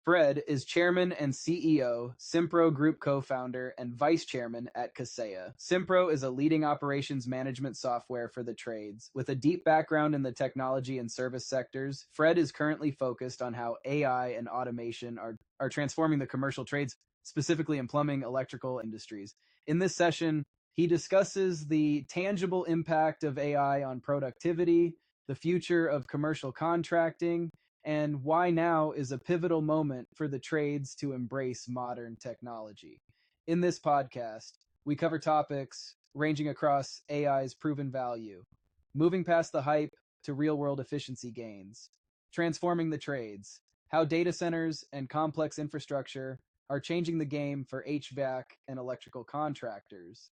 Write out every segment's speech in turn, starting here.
Fred is chairman and CEO, Simpro Group co-founder, and vice chairman at Kaseya. Simpro is a leading operations management software for the trades. With a deep background in the technology and service sectors, Fred is currently focused on how AI and automation are transforming the commercial trades, specifically in plumbing, electrical industries. In this session, he discusses the tangible impact of AI on productivity, the future of commercial contracting, and why now is a pivotal moment for the trades to embrace modern technology. In this podcast, we cover topics ranging across AI's proven value, moving past the hype to real world efficiency gains, transforming the trades, how data centers and complex infrastructure are changing the game for HVAC and electrical contractors,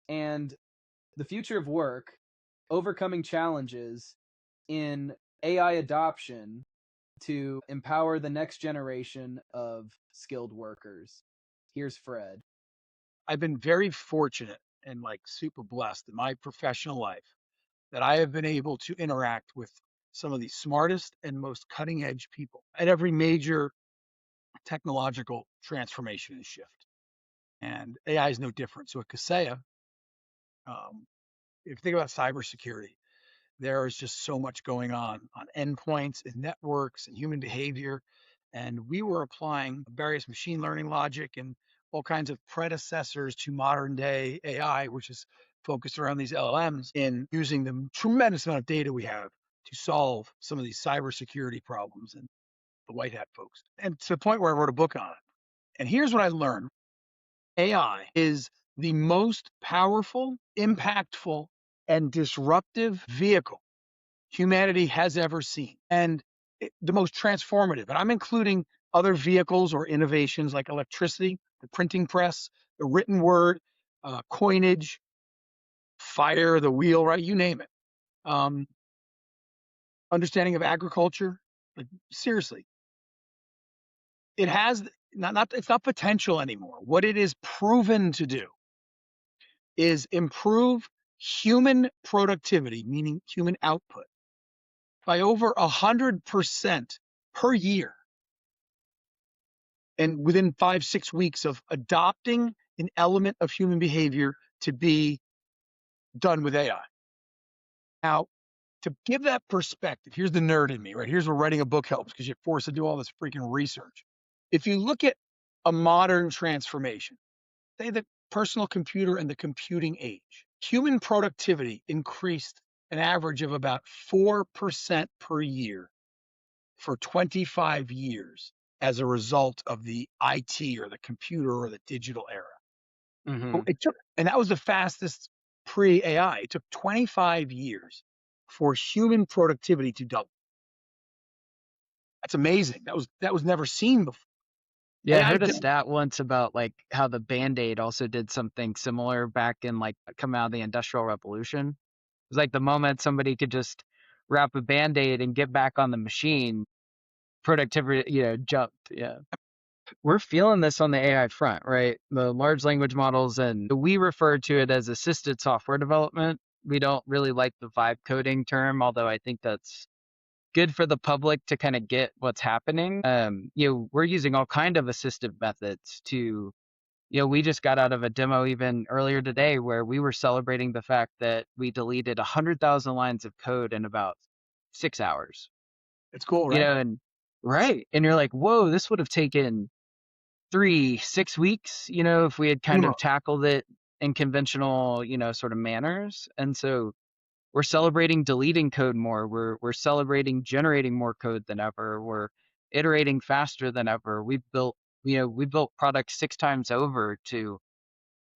and the future of work, overcoming challenges in AI adoption to empower the next generation of skilled workers. Here's Fred. I've been very fortunate and super blessed in my professional life that I have been able to interact with some of the smartest and most cutting edge people at every major technological transformation and shift. And AI is no different. So at Kaseya, if you think about cybersecurity, there is just so much going on endpoints and networks and human behavior. And we were applying various machine learning logic and all kinds of predecessors to modern day AI, which is focused around these LLMs, in using the tremendous amount of data we have to solve some of these cybersecurity problems and the white hat folks. And to the point where I wrote a book on it. And here's what I learned. AI is the most powerful, impactful, and disruptive vehicle humanity has ever seen, and the most transformative. And I'm including other vehicles or innovations like electricity, the printing press, the written word, coinage, fire, the wheel, right? You name it. Understanding of agriculture, like seriously, it has it's not potential anymore. What it is proven to do is improve human productivity, meaning human output, by over 100% per year. And within 5-6 weeks of adopting an element of human behavior to be done with AI. Now, to give that perspective, here's the nerd in me, right? Here's where writing a book helps, because you're forced to do all this freaking research. If you look at a modern transformation, say the personal computer and the computing age, human productivity increased an average of about 4% per year for 25 years as a result of the IT or the computer or the digital era. Mm-hmm. So it took, and that was the fastest pre-AI. It took 25 years for human productivity to double. That's amazing. That was never seen before. Yeah, I AI heard a did- stat once about like how the Band-Aid also did something similar back in like coming out of the Industrial Revolution. It was like the moment somebody could just wrap a Band-Aid and get back on the machine, productivity, jumped. Yeah. We're feeling this on the AI front, right? The large language models, and we refer to it as assisted software development. We don't really like the vibe coding term, although I think that's good for the public to kind of get what's happening. We're using all kind of assistive methods to, we just got out of a demo even earlier today where we were celebrating the fact that we deleted 100,000 lines of code in about 6 hours. It's cool, right? And right. And you're like, whoa, this would have taken 3-6 weeks, if we had kind of tackled it in conventional, sort of manners. And so we're celebrating deleting code more. We're celebrating generating more code than ever. We're iterating faster than ever. We built products 6 times over to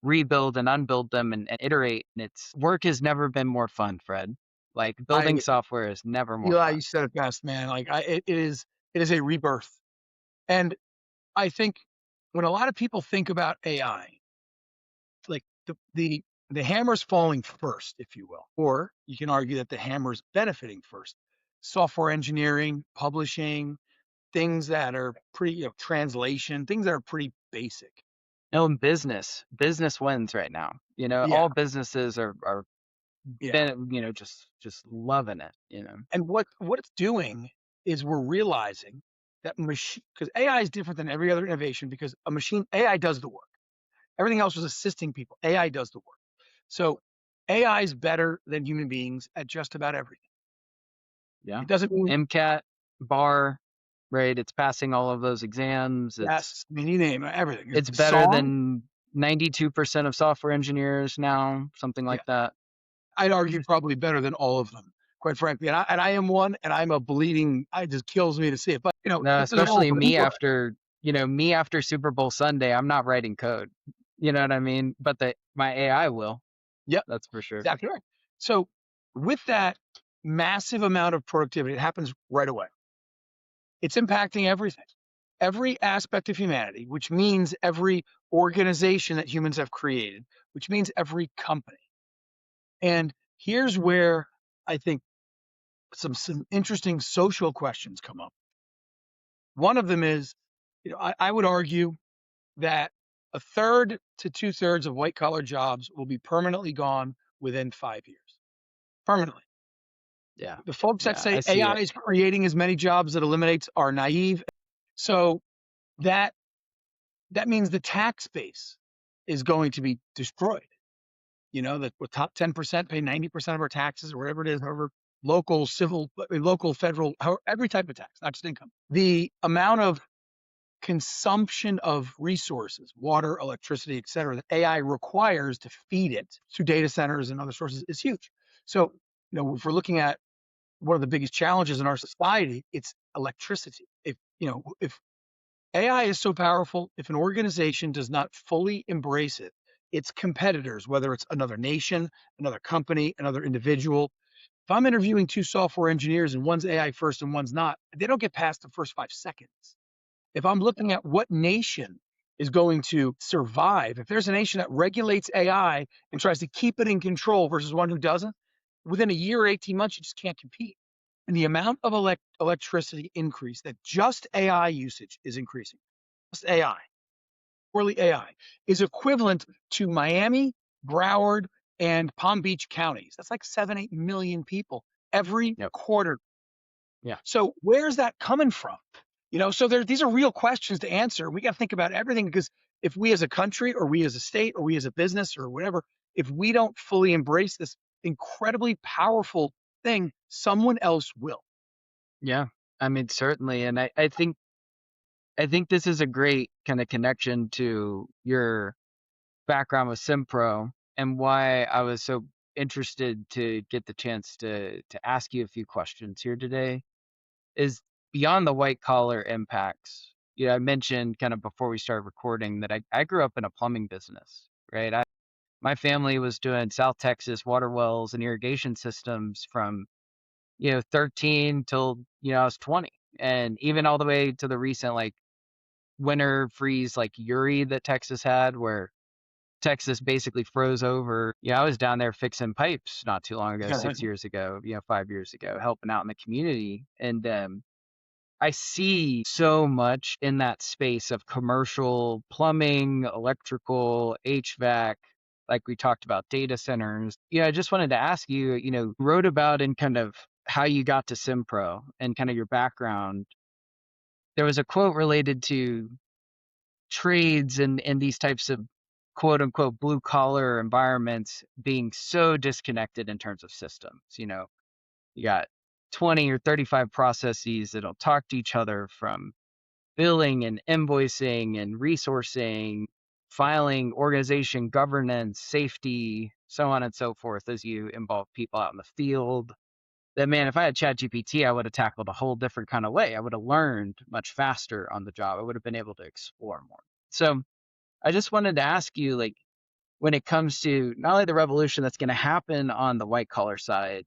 rebuild and unbuild them and iterate. And work has never been more fun, Fred. Like building software is never more fun. You said it best, man. It is a rebirth. And I think when a lot of people think about AI, like the hammer's falling first, if you will, or you can argue that the hammer's benefiting first. Software engineering, publishing, things that are pretty, translation, things that are pretty basic. No, business wins right now. All businesses are just loving it. And what it's doing is we're realizing that machine, because AI is different than every other innovation, because AI does the work. Everything else was assisting people. AI does the work. So AI is better than human beings at just about everything. Yeah. It doesn't mean MCAT, bar, right? It's passing all of those exams. yes. I mean, you name it, everything. It's better Song, than 92% of software engineers now, something yeah, like that. I'd argue probably better than all of them, quite frankly. And I am one, and I'm a bleeding. It just kills me to see it. But No, there's a role especially for people. me after Super Bowl Sunday, I'm not writing code. You know what I mean? But my AI will. Yep, That's for sure. exactly right. So with that massive amount of productivity, it happens right away. It's impacting everything, every aspect of humanity, which means every organization that humans have created, which means every company. And here's where I think some interesting social questions come up. One of them is, I would argue that a third to 2/3 of white collar jobs will be permanently gone within 5 years. Permanently. Yeah. The folks that Yeah, I say see AI it. is creating as many jobs that eliminates are naive. So that means the tax base is going to be destroyed. That the top 10% pay 90% of our taxes, or whatever it is, however, local, civil, local, federal, every type of tax, not just income. The amount of consumption of resources, water, electricity, et cetera, that AI requires to feed it through data centers and other sources is huge. So, if we're looking at one of the biggest challenges in our society, it's electricity. If AI is so powerful, if an organization does not fully embrace it, its competitors, whether it's another nation, another company, another individual, if I'm interviewing two software engineers and one's AI first and one's not, they don't get past the first 5 seconds. If I'm looking at what nation is going to survive, if there's a nation that regulates AI and tries to keep it in control versus one who doesn't, within a year or 18 months, you just can't compete. And the amount of electricity increase that just AI usage is increasing, just AI, purely AI, is equivalent to Miami, Broward, and Palm Beach counties. That's like 7-8 million people every Yep. quarter. Yeah. So where's that coming from? So these are real questions to answer. We got to think about everything, because if we as a country, or we as a state, or we as a business, or whatever, if we don't fully embrace this incredibly powerful thing, someone else will. Yeah. I mean, certainly. And I think this is a great kind of connection to your background with Simpro and why I was so interested to get the chance to ask you a few questions here today is beyond the white collar impacts. I mentioned kind of before we started recording that I grew up in a plumbing business, right? My family was doing South Texas water wells and irrigation systems from 13 till I was 20, and even all the way to the recent like winter freeze like Uri that Texas had, where Texas basically froze over. I was down there fixing pipes not too long ago, 6 years ago, 5 years ago, helping out in the community. And I see so much in that space of commercial plumbing, electrical, HVAC, like we talked about data centers. I just wanted to ask you, wrote about and kind of how you got to Simpro and kind of your background. There was a quote related to trades and these types of quote unquote blue collar environments being so disconnected in terms of systems. You got 20 or 35 processes that don't talk to each other, from billing and invoicing and resourcing, filing, organization, governance, safety, so on and so forth, as you involve people out in the field. That, man, if I had ChatGPT, I would have tackled a whole different kind of way. I would have learned much faster on the job. I would have been able to explore more. So I just wanted to ask you, like, when it comes to not only the revolution that's going to happen on the white collar side,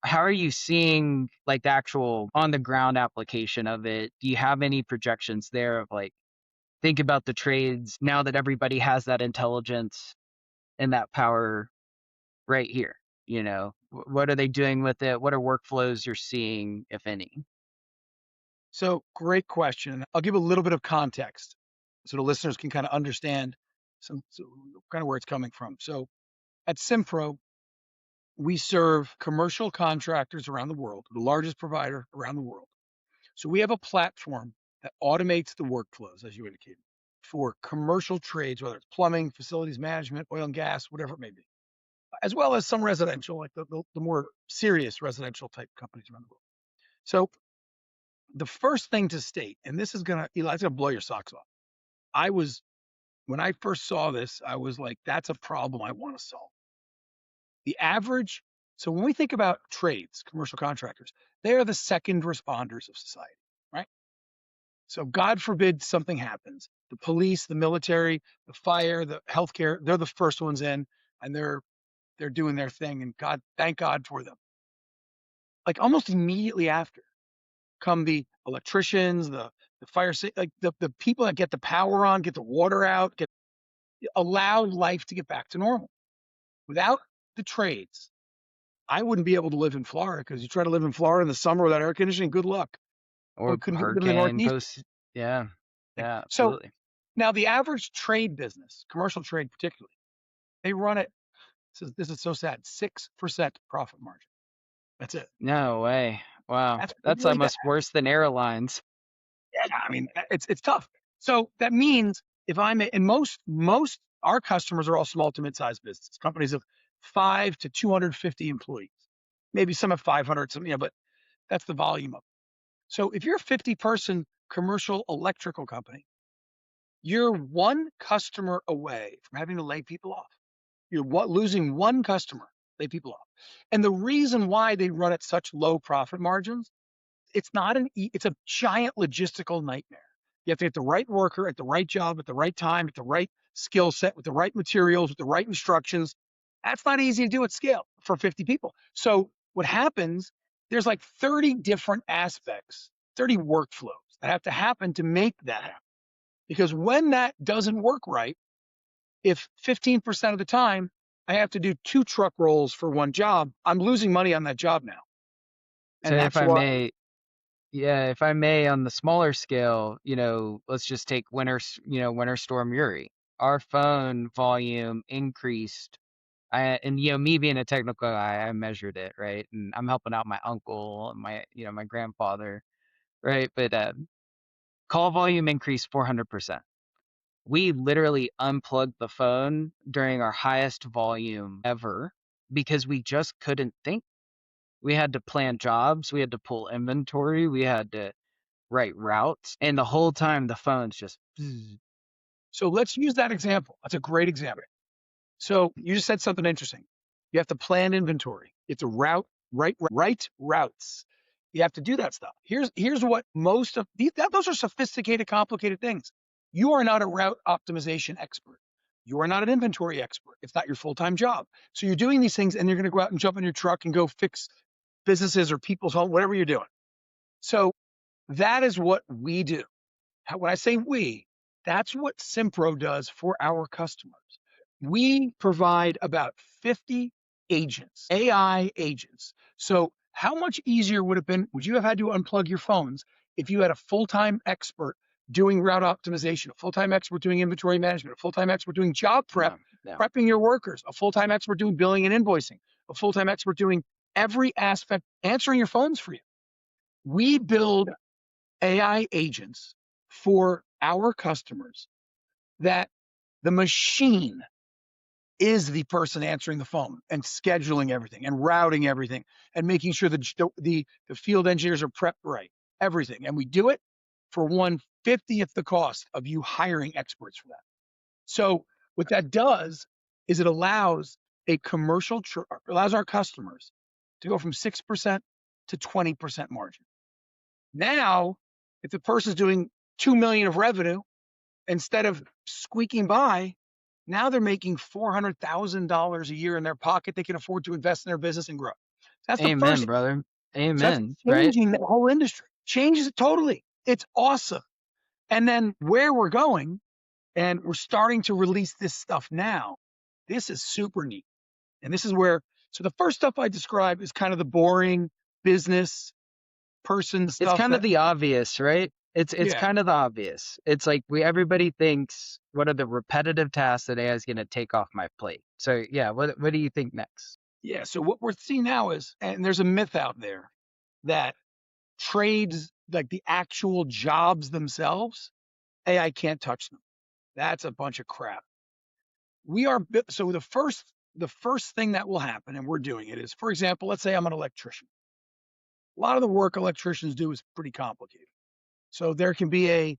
how are you seeing like the actual on the ground application of it? Do you have any projections there of like, think about the trades now that everybody has that intelligence and that power right here? What are they doing with it? What are workflows you're seeing, if any? So great question. I'll give a little bit of context so the listeners can kind of understand so kind of where it's coming from. So at Simpro, we serve commercial contractors around the world, the largest provider around the world, So we have a platform that automates the workflows, as you indicated, for commercial trades, whether it's plumbing, facilities management, oil and gas, whatever it may be, as well as some residential, like the more serious residential type companies around the world. So the first thing to state, and this is Eli, it's gonna blow your socks off. When I first saw this, I was like, that's a problem I want to solve. So when we think about trades, commercial contractors, they are the second responders of society, right? So God forbid something happens. The police, the military, the fire, the healthcare, they're the first ones in, and they're doing their thing, and thank God for them. Like almost immediately after come the electricians, the fire, like the people that get the power on, get the water out, allow life to get back to normal. Without the trades, I wouldn't be able to live in Florida, because you try to live in Florida in the summer without air conditioning, good luck. Or Couldn't live in the hurricane Northeast. post. Yeah. Yeah, So absolutely. now the average trade business, commercial trade particularly, they run it, this is so sad, 6% profit margin. That's it. No way. Wow. That's really almost worse than airlines. Yeah, I mean, it's tough. So that means if and most our customers are all small to mid-sized businesses, companies of 5 to 250 employees. Maybe some have 500, some, but that's the volume of it. So if you're a 50-person commercial electrical company, you're one customer away from having to lay people off. You're losing one customer, lay people off. And the reason why they run at such low profit margins, it's a giant logistical nightmare. You have to get the right worker at the right job at the right time, at the right skill set, with the right materials, with the right instructions. That's not easy to do at scale for 50 people. So what happens, there's like 30 different aspects, 30 workflows that have to happen to make that happen. Because when that doesn't work right, if 15% of the time I have to do 2 truck rolls for one job, I'm losing money on that job now. And So that's if I why. may, yeah, if I may, on the smaller scale, let's just take winter storm Uri. Our phone volume increased. And me being a technical guy, I measured it, right? And I'm helping out my uncle and my grandfather, right? But call volume increased 400%. We literally unplugged the phone during our highest volume ever because we just couldn't think. We had to plan jobs, we had to pull inventory, we had to write routes, and the whole time the phone's just. So let's use that example. That's a great example. So you just said something interesting. You have to plan inventory. It's a route, right routes. You have to do that stuff. Here's what most of those are sophisticated, complicated things. You are not a route optimization expert. You are not an inventory expert. It's not your full-time job. So you're doing these things, and you're going to go out and jump in your truck and go fix businesses or people's home, whatever you're doing. So that is what we do. When I say we, that's what Simpro does for our customers. We provide about 50 agents, AI agents. So how much easier would you have had to unplug your phones if you had a full-time expert doing route optimization, a full-time expert doing inventory management, a full-time expert doing job prep, prepping your workers, a full-time expert doing billing and invoicing, a full-time expert doing every aspect, answering your phones for you. We build AI agents for our customers that the machine is the person answering the phone and scheduling everything and routing everything and making sure the field engineers are prepped right, everything. And we do it for 1/50th the cost of you hiring experts for that. So what that does is it allows allows our customers to go from 6% to 20% margin. Now, if the person's doing 2 million of revenue, instead of squeaking by, now they're making $400,000 a year in their pocket. They can afford to invest in their business and grow. That's the Amen, first, brother. Amen. so that's changing the whole industry. Changes it totally. It's awesome. And then where we're going, and we're starting to release this stuff now. This is super neat. And this is so the first stuff I describe is kind of the boring business person stuff. It's kind of the obvious, right? It's kind of the obvious. It's like everybody thinks, what are the repetitive tasks that AI is going to take off my plate? So yeah, what do you think next? Yeah, so what we're seeing now is, and there's a myth out there that trades like the actual jobs themselves, AI can't touch them. That's a bunch of crap. So the first thing that will happen, and we're doing it, is, for example, let's say I'm an electrician. A lot of the work electricians do is pretty complicated. So there can be a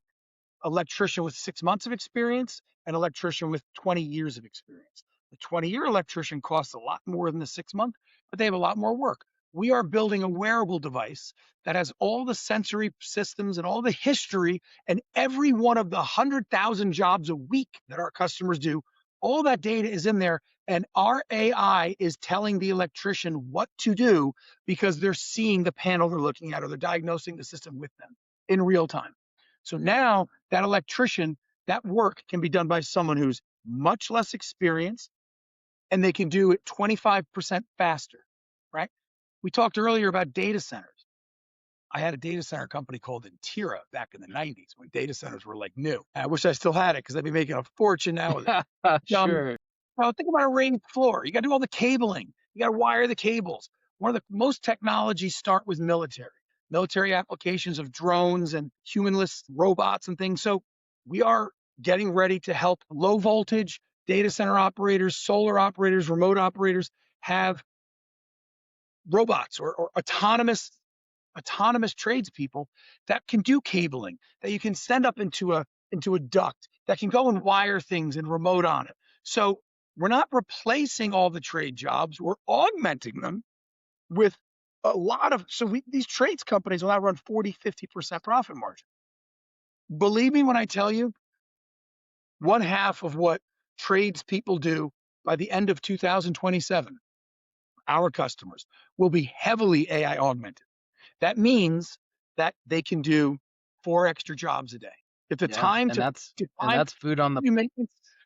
electrician with 6 months of experience, an electrician with 20 years of experience. The 20-year electrician costs a lot more than the 6-month, but they have a lot more work. We are building a wearable device that has all the sensory systems and all the history and every one of the 100,000 jobs a week that our customers do. All that data is in there, and our AI is telling the electrician what to do because they're seeing the panel they're looking at, or they're diagnosing the system with them in real time. So now that electrician, that work can be done by someone who's much less experienced, and they can do it 25% faster, right? We talked earlier about data centers. I had a data center company called Intera back in the 90s when data centers were like new. I wish I still had it because I'd be making a fortune now with it. Sure. Well, think about a raised floor. You got to do all the cabling. You got to wire the cables. One of the most technologies start with military applications of drones and humanless robots and things. So we are getting ready to help low voltage data center operators, solar operators, remote operators have robots or autonomous tradespeople that can do cabling, that you can send up into a duct, that can go and wire things and remote on it. So we're not replacing all the trade jobs, we're augmenting them with a lot of, these trades companies will now run 40, 50% profit margin. Believe me when I tell you, one half of what tradespeople do by the end of 2027, our customers, will be heavily AI augmented. That means that they can do 4 extra jobs a day. If the time to that's food on the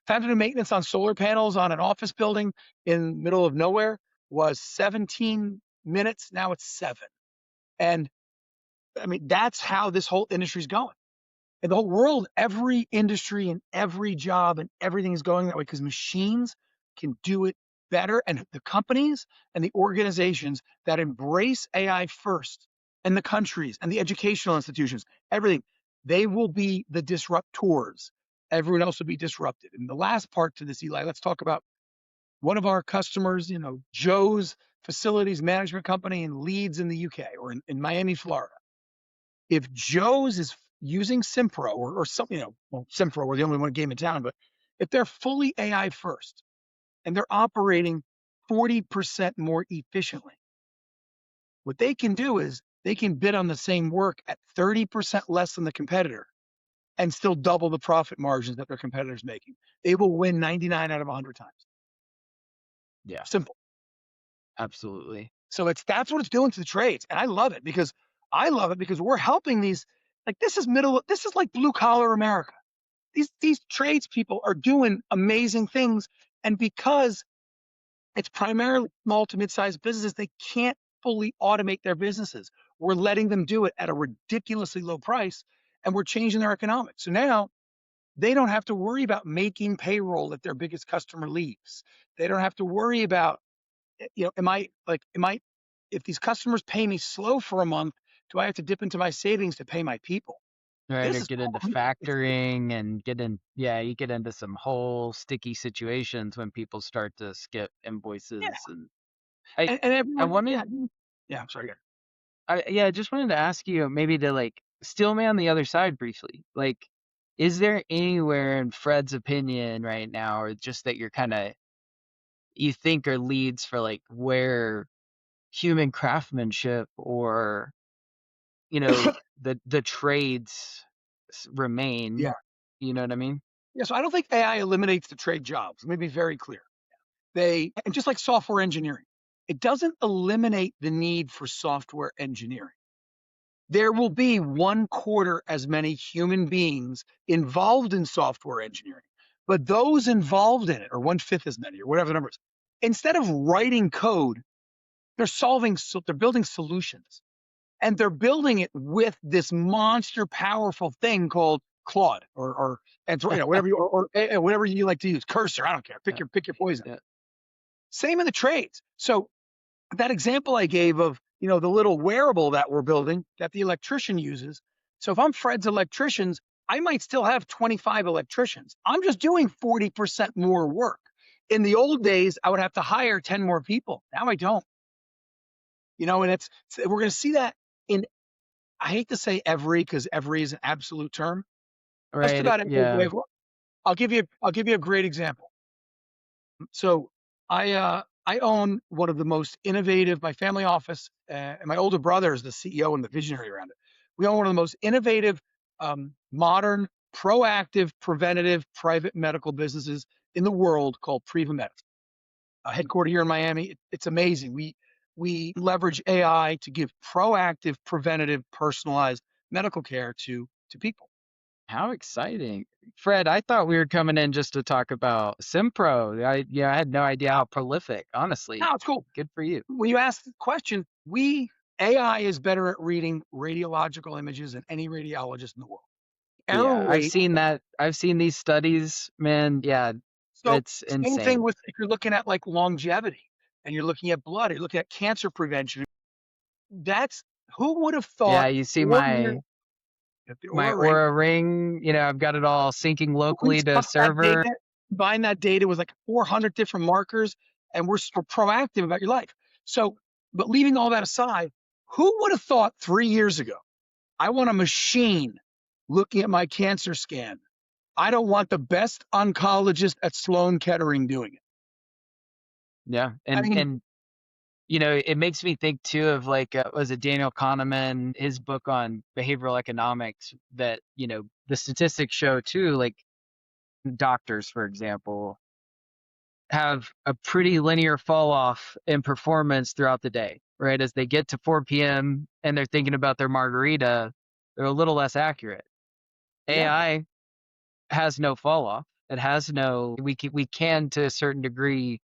time to do maintenance on solar panels on an office building in the middle of nowhere was 17 minutes, now it's 7. And I mean, that's how this whole industry is going. In the whole world, every industry and every job and everything is going that way because machines can do it better. And the companies and the organizations that embrace AI first, and the countries and the educational institutions, everything, they will be the disruptors. Everyone else will be disrupted. And the last part to this, Eli, let's talk about one of our customers, Joe's Facilities Management Company in Leeds in the UK, or in Miami, Florida. If Joe's is using Simpro or something, Simpro, we're the only one game in town, but if they're fully AI first and they're operating 40% more efficiently, what they can do is they can bid on the same work at 30% less than the competitor and still double the profit margins that their competitor's making. They will win 99 out of 100 times. Yeah. Simple. Absolutely. So that's what it's doing to the trades. And I love it because we're helping these, this is like blue collar America. These tradespeople are doing amazing things. And because it's primarily small to mid-sized businesses, they can't fully automate their businesses. We're letting them do it at a ridiculously low price, and we're changing their economics. So now they don't have to worry about making payroll if their biggest customer leaves. They don't have to worry about, if these customers pay me slow for a month, do I have to dip into my savings to pay my people? Right, or get into factoring and you get into some whole sticky situations when people start to skip invoices. Yeah. I wanted, sorry. I just wanted to ask you maybe to steel man the other side briefly. Is there anywhere in Fred's opinion right now, or just that you're you think are leads for where human craftsmanship or the trades remain? Yeah. You know what I mean? Yeah, so I don't think AI eliminates the trade jobs. Let me be very clear. And just like software engineering, it doesn't eliminate the need for software engineering. There will be 1/4 as many human beings involved in software engineering, but those involved in it are 1/5 as many, or whatever the number is. Instead of writing code, they're building solutions, and they're building it with this monster powerful thing called Claude or whatever you like to use, Cursor. I don't care. Pick your poison. Yeah. Same in the trades. So that example I gave of the little wearable that we're building that the electrician uses. So if I'm Fred's electricians, I might still have 25 electricians. I'm just doing 40% more work. In the old days, I would have to hire 10 more people. Now I don't. And we're going to see that in, I hate to say every, because every is an absolute term. Just Right. about every way Yeah. of work. I'll give you a great example. So I own one of the most innovative, my family office, and my older brother is the CEO and the visionary around it. We own one of the most innovative, modern, proactive, preventative private medical businesses in the world called Prevmed, headquartered here in Miami. It's amazing. We leverage AI to give proactive, preventative, personalized medical care to people. How exciting. Fred, I thought we were coming in just to talk about Simpro. I had no idea how prolific, honestly. Now it's cool. Good for you. When you ask the question, AI is better at reading radiological images than any radiologist in the world. Error Yeah, I've rate. seen that. I've seen these studies, man. Yeah, So it's same thing insane. with if you're looking at like longevity and you're looking at blood, you're looking at cancer prevention. That's who would have Yeah, thought you see 4 years at the my Aura ring. Aura ring, I've got it all syncing We locally to stuff that server. data, combine that data with like 400 different markers, and we're proactive about your life. So, but leaving all that aside, who would have thought 3 years ago, I want a machine looking at my cancer scan. I don't want the best oncologist at Sloan Kettering doing it. Yeah, I mean, and it makes me think too of like was it Daniel Kahneman, his book on behavioral economics, that the statistics show too, like doctors, for example, have a pretty linear fall off in performance throughout the day, right? As they get to 4 p.m. and they're thinking about their margarita, they're a little less accurate. yeah, AI has no fall off. It has no, we can to a certain degree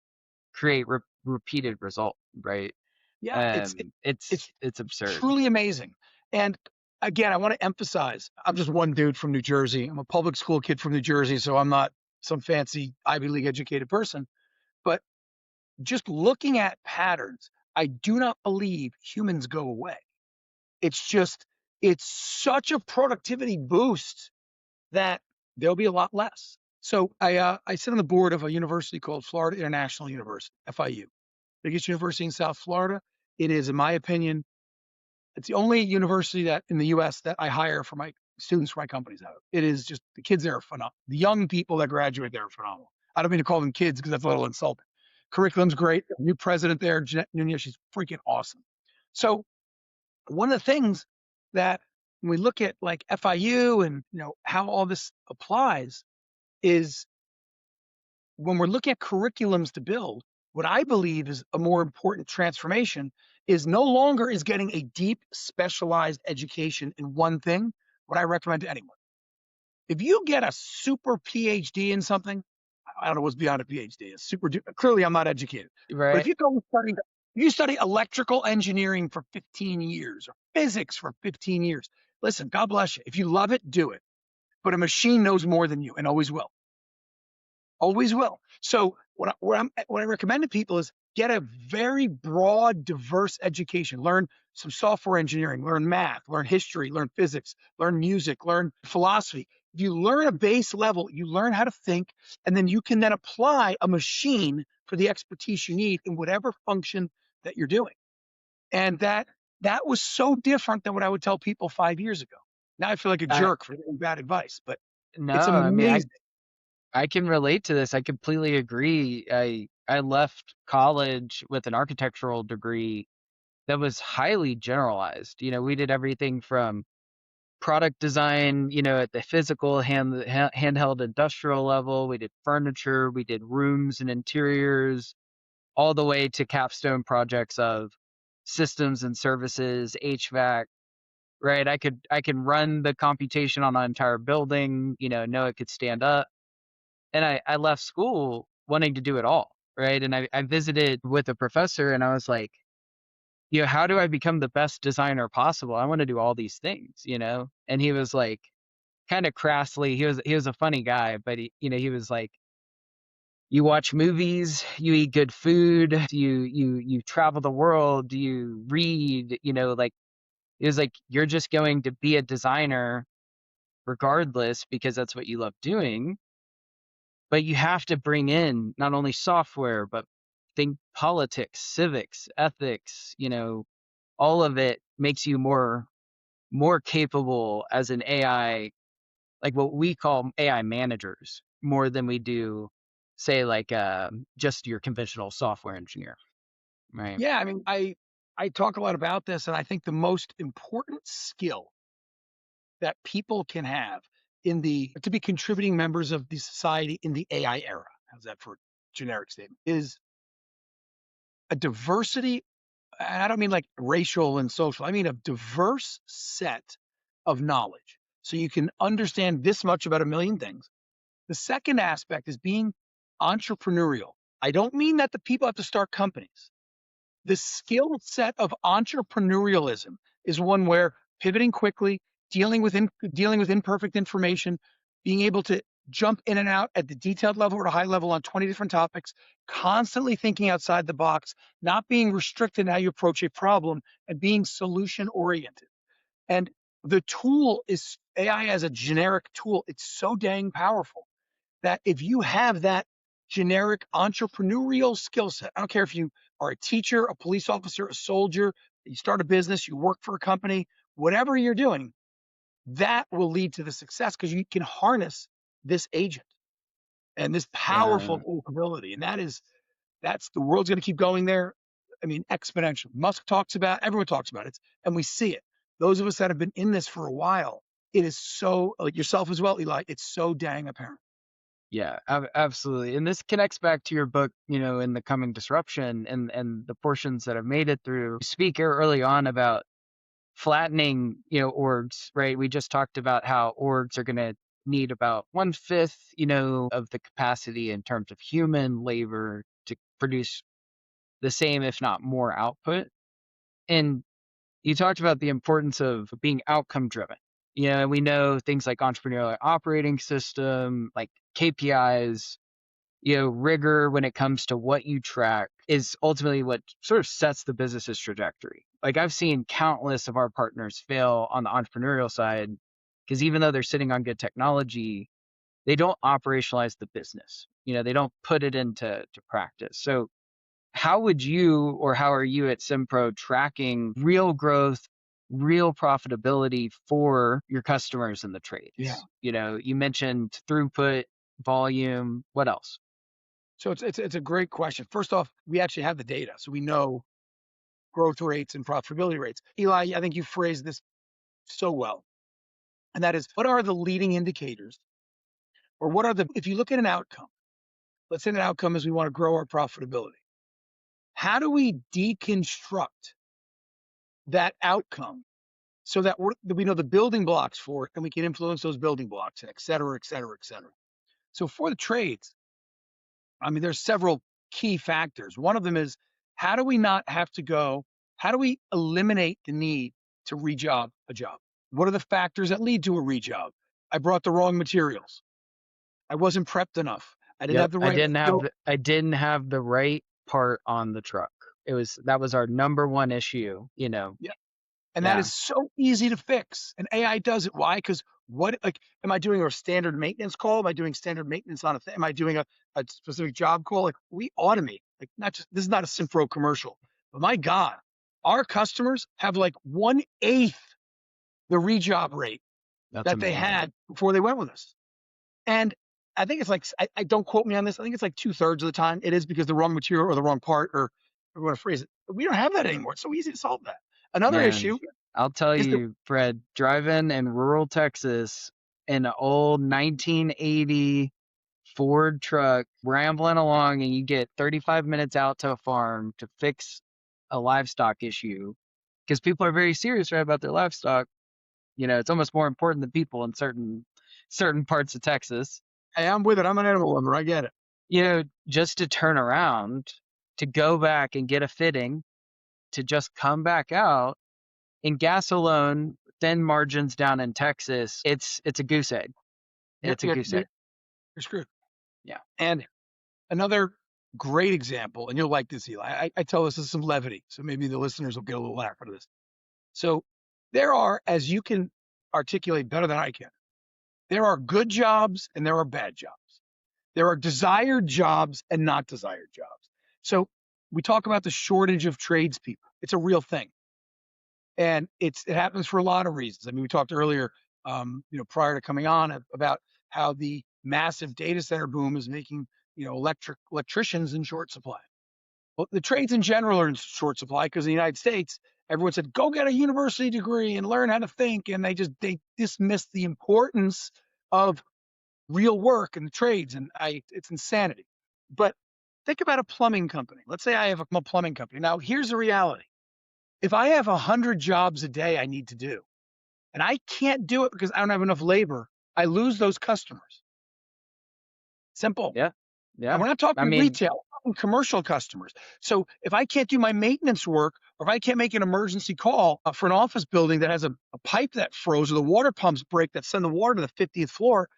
create repeated result, right? yeah, it's It's absurd. truly amazing. And again, I want to emphasize, I'm just one dude from New Jersey. I'm a public school kid from New Jersey, so I'm not some fancy Ivy League educated person. But just looking at patterns, I do not believe humans go away. It's such a productivity boost that there'll be a lot less. So I sit on the board of a university called Florida International University, FIU, biggest university in South Florida. It is, in my opinion, it's the only university that in the U.S. that I hire for my students for my companies out of. It is just, the kids there are phenomenal. The young people that graduate there are phenomenal. I don't mean to call them kids because that's a little insulting. Curriculum's great. New president there, Jeanette Nunez, she's freaking awesome. So one of the things that when we look at like FIU and how all this applies is when we're looking at curriculums to build, what I believe is a more important transformation is no longer is getting a deep specialized education in one thing what I recommend to anyone. If you get a super PhD in something, I don't know what's beyond a PhD. It's super. Clearly, I'm not educated. Right. But if you study electrical engineering for 15 years or physics for 15 years, listen, God bless you. If you love it, do it. But a machine knows more than you and always will. Always will. So what I recommend to people is get a very broad, diverse education. Learn some software engineering, learn math, learn history, learn physics, learn music, learn philosophy. If you learn a base level, you learn how to think, and then you can then apply a machine for the expertise you need in whatever function that you're doing. And that was so different than what I would tell people 5 years ago. Now I feel like a jerk for giving bad advice, but No, it's I mean, amazing. I can relate to this. I completely agree. I left college with an architectural degree that was highly generalized. We did everything from product design, at the physical handheld industrial level. We did furniture, we did rooms and interiors, all the way to capstone projects of systems and services, HVAC. Right, I can run the computation on an entire building. Know it could stand up. And I left school wanting to do it all, right? And I visited with a professor and I was like, how do I become the best designer possible? I want to do all these things, And he was like, kind of crassly, he was a funny guy, but he was like, you watch movies, you eat good food, you travel the world, you read, like it was like you're just going to be a designer regardless because that's what you love doing. But you have to bring in not only software, but think politics, civics, ethics, all of it makes you more capable as an AI, like what we call AI managers, more than we do, say, like just your conventional software engineer, right? Yeah, I mean, I talk a lot about this, and I think the most important skill that people can have to be contributing members of the society in the AI era, how's that for a generic statement, is a diversity, and I don't mean like racial and social, I mean a diverse set of knowledge. So you can understand this much about a million things. The second aspect is being entrepreneurial. I don't mean that the people have to start companies. The skill set of entrepreneurialism is one where pivoting quickly, dealing with imperfect information, being able to jump in and out at the detailed level or a high level on 20 different topics, constantly thinking outside the box, not being restricted in how you approach a problem, and being solution oriented. And the tool is AI as a generic tool. It's so dang powerful that if you have that generic entrepreneurial skill set, I don't care if you are a teacher, a police officer, a soldier, you start a business, you work for a company, whatever you're doing, that will lead to the success because you can harness this agent and this powerful Yeah. capability. And that's the world's going to keep going there. I mean, exponential. Musk talks about, everyone talks about it, and we see it. Those of us that have been in this for a while, it is so, like yourself as well, Eli, it's so dang apparent. Yeah, absolutely. And this connects back to your book, in the coming disruption and the portions that have made it through. You speak early on about flattening, orgs, right? We just talked about how orgs are going to need about 1/5, of the capacity in terms of human labor to produce the same, if not more output. And you talked about the importance of being outcome driven. We know things like entrepreneurial operating system, like KPIs, rigor when it comes to what you track is ultimately what sort of sets the business's trajectory. Like I've seen countless of our partners fail on the entrepreneurial side because even though they're sitting on good technology, they don't operationalize the business. They don't put it into practice. So how would you, or how are you at Simpro tracking real growth, real profitability for your customers in the trades? Yeah. You mentioned throughput, volume. What else? So it's a great question. First off, we actually have the data, so we know growth rates and profitability rates. Eli, I think you phrased this so well, and that is, what are the leading indicators, or if you look at an outcome, let's say an outcome is we want to grow our profitability. How do we deconstruct that outcome so that we know the building blocks for it, and we can influence those building blocks, and et cetera, et cetera, et cetera. So for the trades, I mean, there's several key factors. One of them is, how do we eliminate the need to rejob a job? What are the factors that lead to a rejob? I brought the wrong materials. I wasn't prepped enough. I didn't Yep, have the right. I didn't have the right part on the truck. That was our number one issue, Yeah. And that Yeah. is so easy to fix. And AI does it. Why? Because am I doing a standard maintenance call? Am I doing standard maintenance on am I doing a specific job call? Like, we automate, like, this is not a Simpro commercial, but my God, our customers have like 1/8 the rejob rate That's that they amazing. had before they went with us. And I think it's like, I don't quote me on this. I think it's like 2/3 of the time it is because the wrong material or the wrong part, or I want to phrase it. But we don't have that anymore. It's so easy to solve that. Another Man, issue I'll tell is the you, Fred, driving in rural Texas in an old 1980 Ford truck, rambling along, and you get 35 minutes out to a farm to fix a livestock issue because people are very serious, right, about their livestock. It's almost more important than people in certain parts of Texas. Hey, I'm with it. I'm an animal lover. I get it. Just to turn around, to go back and get a fitting, to just come back out in gas alone, thin margins down in Texas, it's a goose egg. It's a goose egg. You're screwed. Yeah. And Another great example, and you'll like this, Eli. I tell this as some levity, so maybe the listeners will get a little laugh out of this. So there are, as you can articulate better than I can, there are good jobs and there are bad jobs. There are desired jobs and not desired jobs. So we talk about the shortage of tradespeople. It's a real thing. And it happens for a lot of reasons. I mean, we talked earlier, prior to coming on, about how the massive data center boom is making, electricians in short supply. Well, the trades in general are in short supply because in the United States, everyone said, go get a university degree and learn how to think. And they dismissed the importance of real work and the trades. And it's insanity. But think about a plumbing company. Let's say I have a plumbing company. Now, here's the reality. If I have 100 jobs a day I need to do, and I can't do it because I don't have enough labor, I lose those customers. Simple. Yeah. Yeah. And we're not talking retail, we're talking commercial customers. So if I can't do my maintenance work, or if I can't make an emergency call for an office building that has a pipe that froze or the water pumps break that send the water to the 50th floor,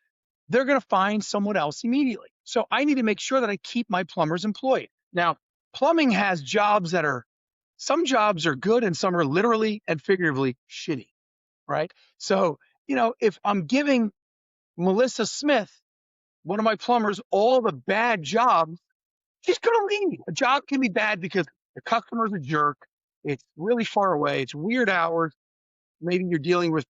they're going to find someone else immediately. So I need to make sure that I keep my plumbers employed. Now, plumbing has jobs that are, some jobs are good and some are literally and figuratively shitty, right? So, if I'm giving Melissa Smith, one of my plumbers, all the bad jobs, she's going to leave. A job can be bad because the customer's a jerk. It's really far away. It's weird hours. Maybe you're dealing with,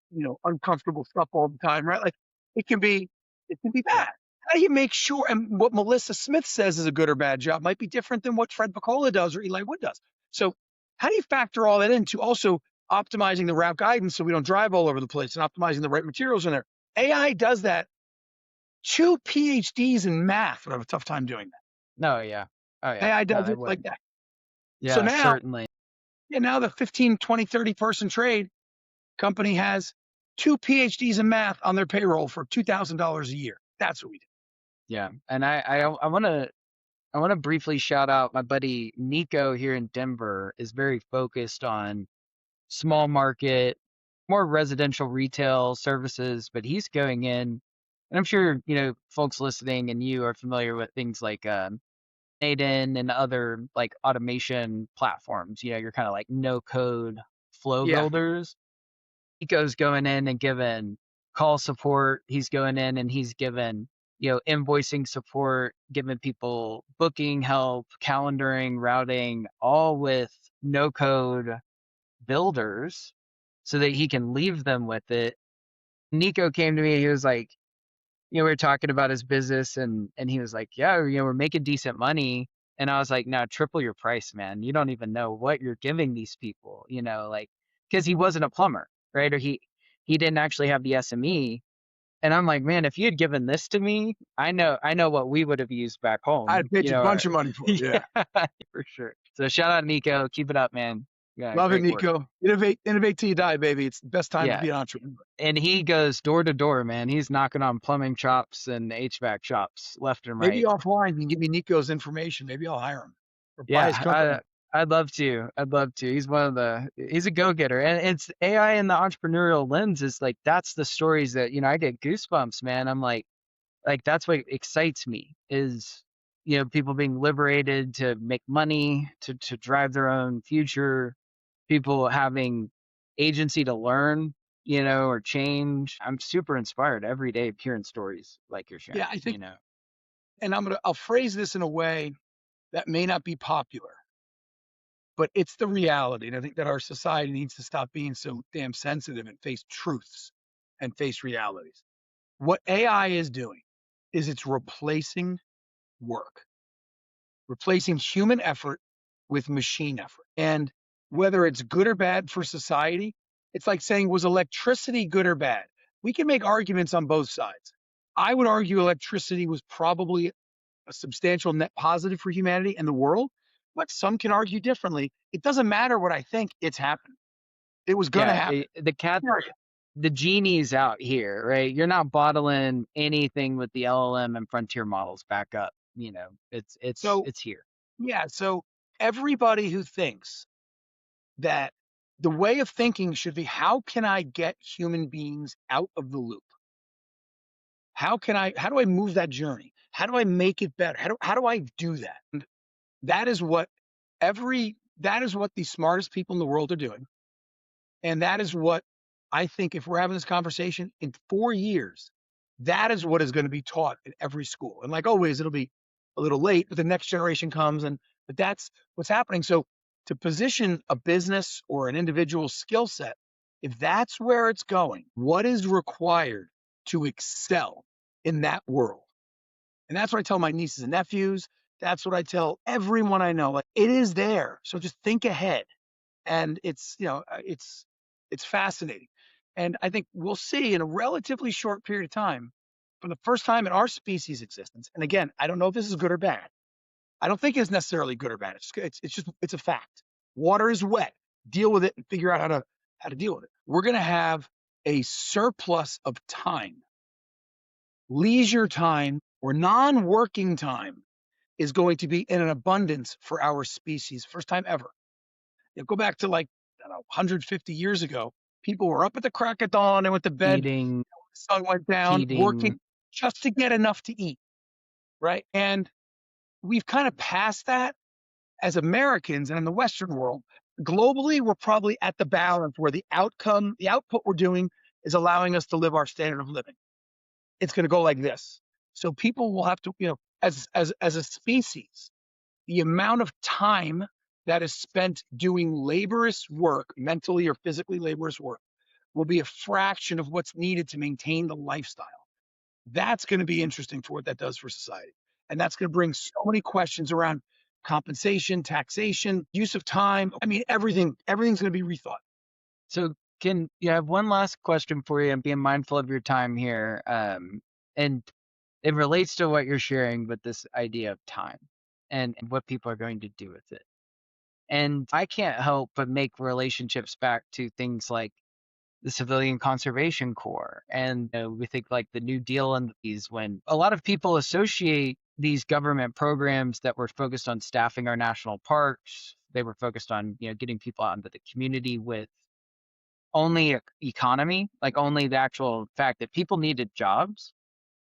uncomfortable stuff all the time, right? Like it can be bad. How do you make sure? And what Melissa Smith says is a good or bad job might be different than what Fred Voccola does or Eli Wood does. So how do you factor all that into also optimizing the route guidance so we don't drive all over the place and optimizing the right materials in there? AI does that. 2 PhDs in math would have a tough time doing that. No, yeah. Oh, yeah. AI does it like that. Yeah, so now, certainly. Yeah, now the 15, 20, 30 person trade company has 2 PhDs in math on their payroll for $2,000 a year. That's what we do. Yeah. And I want to briefly shout out my buddy Nico here in Denver is very focused on small market, more residential retail services, but he's going in, and I'm sure, folks listening and you are familiar with things like Naden and other like automation platforms. You're kind of like no code flow builders. Nico's going in and giving call support. He's going in and he's given, invoicing support, giving people booking help, calendaring, routing, all with no code builders so that he can leave them with it. Nico came to me, he was like, we were talking about his business and he was like, yeah, we're making decent money. And I was like, no, triple your price, man. You don't even know what you're giving these people, because he wasn't a plumber, right? Or he didn't actually have the SME. And I'm like, man, if you had given this to me, I know what we would have used back home. I'd pay you a bunch of money for it. Yeah, for sure. So shout out Nico, keep it up, man. Yeah, love it, Nico. Work. Innovate till you die, baby. It's the best time to be an entrepreneur. And he goes door to door, man. He's knocking on plumbing shops and HVAC shops left and right. Maybe offline you can give me Nico's information. Maybe I'll hire him. Or buy his company. I'd love to. He's he's a go-getter. And it's AI in the entrepreneurial lens is like, that's the stories that, I get goosebumps, man. I'm like that's what excites me is, people being liberated to make money, to drive their own future, people having agency to learn, or change. I'm super inspired every day hearing stories like you're sharing. Yeah, I think, and I'll phrase this in a way that may not be popular, but it's the reality. And I think that our society needs to stop being so damn sensitive and face truths and face realities. What AI is doing is it's replacing work, replacing human effort with machine effort. And whether it's good or bad for society, it's like saying, was electricity good or bad? We can make arguments on both sides. I would argue electricity was probably a substantial net positive for humanity and the world, but some can argue differently. It doesn't matter what I think, it's happened. It was going to happen. The genie's out here, right? You're not bottling anything with the LLM and frontier models back up. It's here. Yeah. So everybody who thinks that the way of thinking should be, how can I get human beings out of the loop? How do I move that journey? How do I make it better? How do I do that? And that is what the smartest people in the world are doing. And that is what I think, if we're having this conversation in 4 years, that is what is going to be taught in every school. And like always, it'll be a little late, but the next generation comes, but that's what's happening. So to position a business or an individual skill set, if that's where it's going, what is required to excel in that world? And that's what I tell my nieces and nephews. That's what I tell everyone I know. Like, it is there. So just think ahead. And it's fascinating. And I think we'll see in a relatively short period of time, for the first time in our species' existence. And again, I don't know if this is good or bad. I don't think it's necessarily good or bad. It's a fact. Water is wet. Deal with it and figure out how to deal with it. We're going to have a surplus of time. Leisure time or non-working time is going to be in an abundance for our species. First time ever. Go back to 150 years ago. People were up at the crack of dawn and went to bed. Eating, The sun went down, working heating. just to get enough to eat, right? And we've kind of passed that as Americans, and in the Western world. Globally, we're probably at the balance where the output we're doing is allowing us to live our standard of living. It's going to go like this. So people will have to, as a species, the amount of time that is spent doing laborious work, mentally or physically laborious work, will be a fraction of what's needed to maintain the lifestyle. That's going to be interesting for what that does for society. And that's going to bring so many questions around compensation, taxation, use of time. I mean, everything's going to be rethought. So can you have one last question for you, and being mindful of your time here? And it relates to what you're sharing with this idea of time and what people are going to do with it. And I can't help but make relationships back to things like the Civilian Conservation Corps. And we think like the New Deal and these, when a lot of people associate these government programs that were focused on staffing our national parks, they were focused on, getting people out into the community with only economy, like only the actual fact that people needed jobs.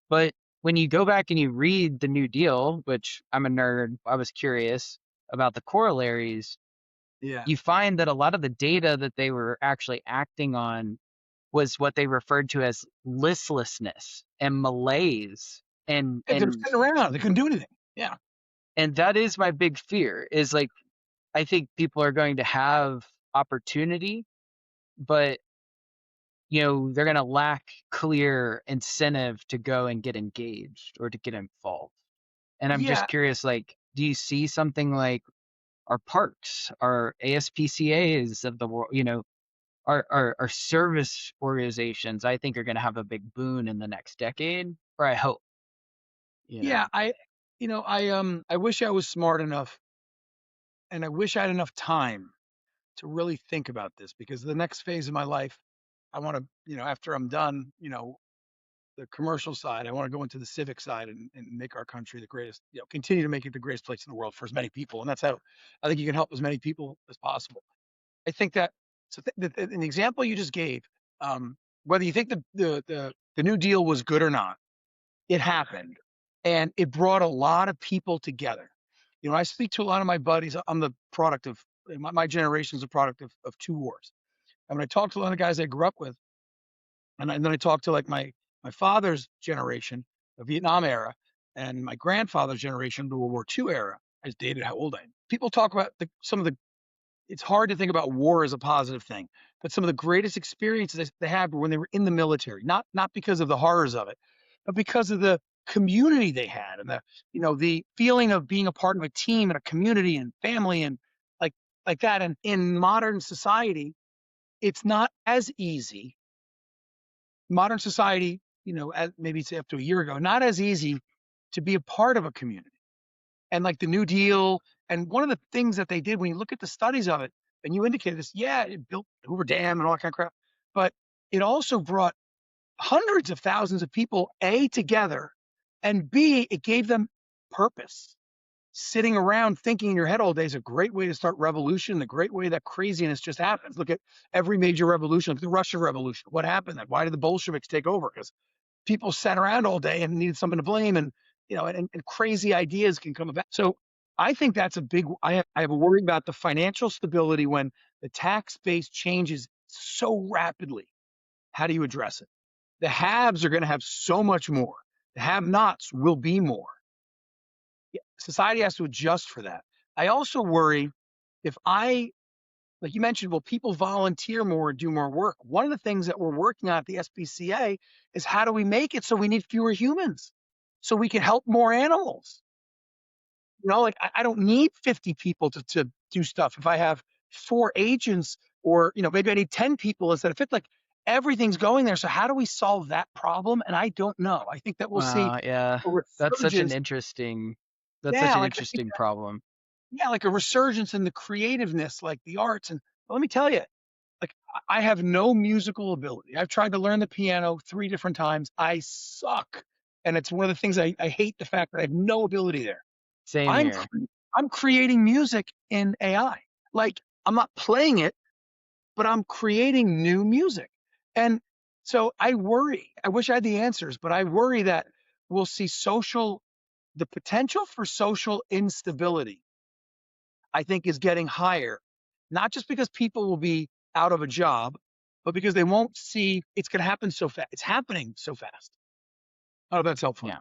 But when you go back and you read the New Deal, which I'm a nerd, I was curious about the corollaries. Yeah. You find that a lot of the data that they were actually acting on was what they referred to as listlessness and malaise. And They were sitting around. They couldn't do anything. Yeah. And that is my big fear, is like, I think people are going to have opportunity, but they're going to lack clear incentive to go and get engaged or to get involved. And I'm just curious, like, do you see something like our parks, our ASPCAs of the world, our service organizations, I think are going to have a big boon in the next decade, or I hope. Yeah, I wish I was smart enough, and I wish I had enough time to really think about this, because the next phase of my life, I want to, after I'm done, the commercial side, I want to go into the civic side and make our country the greatest, continue to make it the greatest place in the world for as many people. And that's how I think you can help as many people as possible. I think that, an example you just gave, whether you think the New Deal was good or not, it happened, and it brought a lot of people together. I speak to a lot of my buddies. I'm the product of my generation is a product of two wars. And when I talk to a lot of guys I grew up with, and then I talk to like my father's generation, the Vietnam era, and my grandfather's generation, the World War II era. I just dated how old I am. People talk about it's hard to think about war as a positive thing, but some of the greatest experiences they had were when they were in the military, not because of the horrors of it, but because of the community they had, and the feeling of being a part of a team and a community and family and like that. And in modern society, it's not as easy. Modern society, as maybe it's up to a year ago, not as easy to be a part of a community. And like the New Deal, and one of the things that they did, when you look at the studies of it, and you indicated this, it built Hoover Dam and all that kind of crap, but it also brought hundreds of thousands of people, A, together, and B, it gave them purpose. Sitting around thinking in your head all day is a great way to start revolution, the great way that craziness just happens. Look at every major revolution, like the Russian Revolution. What happened then? Why did the Bolsheviks take over? Because people sat around all day and needed something to blame, and and crazy ideas can come about. So I think that's a big, I have a worry about the financial stability when the tax base changes so rapidly. How do you address it? The haves are going to have so much more. The have-nots will be more. Society has to adjust for that. I also worry if like you mentioned, will people volunteer more, do more work? One of the things that we're working on at the SPCA is how do we make it so we need fewer humans so we can help more animals? Like I don't need 50 people to do stuff. If I have 4 agents or, maybe I need 10 people instead of 50, like everything's going there. So how do we solve that problem? And I don't know. I think that we'll see Wow, yeah. a That's such an resurgence. interesting that's such Yeah, an like I think interesting problem. like a resurgence in the creativeness, like the arts. And let me tell you, like I have no musical ability. I've tried to learn the piano 3 different times. I suck. And it's one of the things I hate, the fact that I have no ability there. Same I'm here. I'm creating music in AI. Like I'm not playing it, but I'm creating new music. And so I worry. I wish I had the answers, but I worry that we'll see the potential for social instability, I think, is getting higher, not just because people will be out of a job, but because they won't see it's going to happen so fast. It's happening so fast. Oh, that's helpful. Yeah.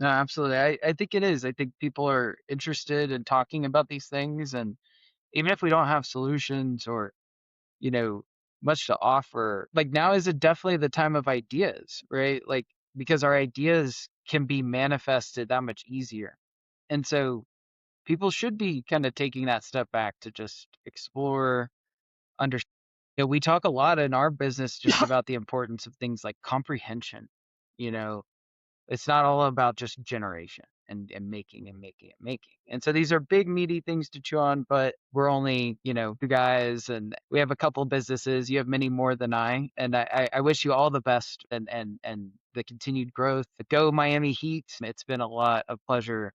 No, absolutely. I think it is. I think people are interested in talking about these things, and even if we don't have solutions or, you know, much to offer, like now is definitely the time of ideas, right? Like because our ideas can be manifested that much easier. And so people should be kind of taking that step back to just explore, understand. We talk a lot in our business just about the importance of things like comprehension. You know, it's not all about just generation and making and making and making. And so these are big, meaty things to chew on, but we're only, 2 guys and we have a couple businesses. You have many more than I. And I wish you all the best and the continued growth. Go Miami Heat. It's been a lot of pleasure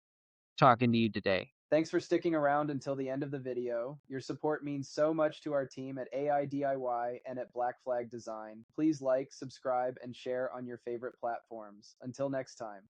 talking to you today. Thanks for sticking around until the end of the video. Your support means so much to our team at AI DIY and at Black Flag Design. Please like, subscribe, and share on your favorite platforms. Until next time.